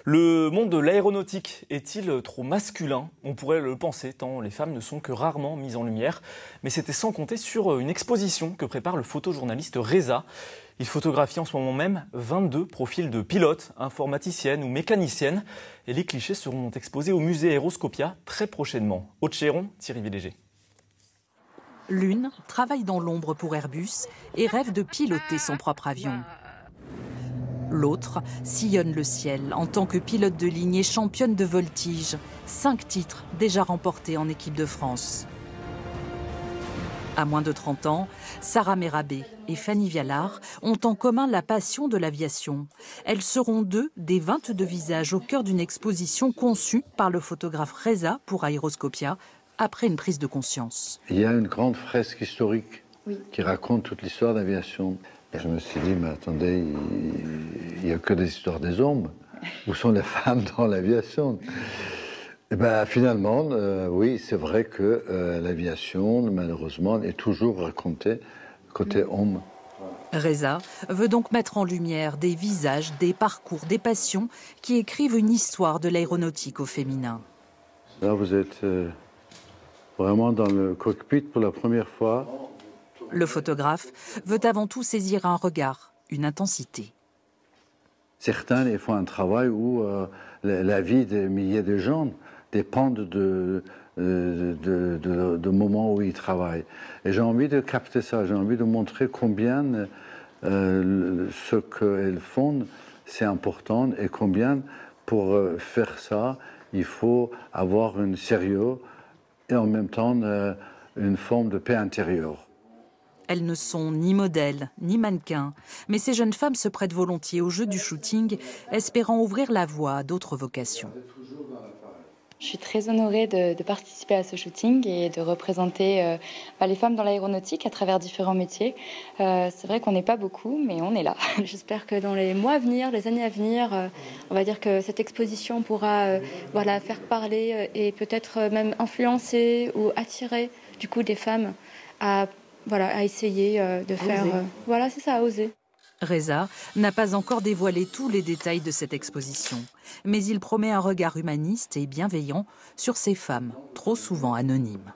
Le monde de l'aéronautique est-il trop masculin? On pourrait le penser, tant les femmes ne sont que rarement mises en lumière. Mais c'était sans compter sur une exposition que prépare le photojournaliste Reza. Il photographie en ce moment même 22 profils de pilotes, informaticiennes ou mécaniciennes. Et les clichés seront exposés au musée Aéroscopia très prochainement. Haute-Chéron, Thierry Villéger. L'une travaille dans l'ombre pour Airbus et rêve de piloter son propre avion. L'autre sillonne le ciel en tant que pilote de ligne et championne de voltige. 5 titres déjà remportés en équipe de France. À moins de 30 ans, Sarah Merabé et Fanny Vialard ont en commun la passion de l'aviation. Elles seront 2 des 22 visages au cœur d'une exposition conçue par le photographe Reza pour Aéroscopia après une prise de conscience. Il y a une grande fresque historique qui raconte toute l'histoire de l'aviation. Je me suis dit, mais attendez, il n'y a que des histoires des hommes. Où sont les femmes dans l'aviation? Et ben, finalement, oui, c'est vrai que l'aviation, malheureusement, est toujours racontée côté homme. Reza veut donc mettre en lumière des visages, des parcours, des passions qui écrivent une histoire de l'aéronautique au féminin. Là, vous êtes vraiment dans le cockpit pour la première fois. Le photographe veut avant tout saisir un regard, une intensité. Certains ils font un travail où la vie des milliers de gens dépendent de moments où ils travaillent. Et j'ai envie de capter ça, j'ai envie de montrer combien ce qu'elles font, c'est important et combien pour faire ça, il faut avoir un sérieux et en même temps une forme de paix intérieure. Elles ne sont ni modèles, ni mannequins, mais ces jeunes femmes se prêtent volontiers au jeu du shooting, espérant ouvrir la voie à d'autres vocations. Je suis très honorée de participer à ce shooting et de représenter les femmes dans l'aéronautique à travers différents métiers. C'est vrai qu'on n'est pas beaucoup, mais on est là. J'espère que dans les mois à venir, les années à venir, on va dire que cette exposition pourra faire parler et peut-être même influencer ou attirer du coup des femmes à essayer de faire... c'est ça, à oser. Reza n'a pas encore dévoilé tous les détails de cette exposition, mais il promet un regard humaniste et bienveillant sur ces femmes, trop souvent anonymes.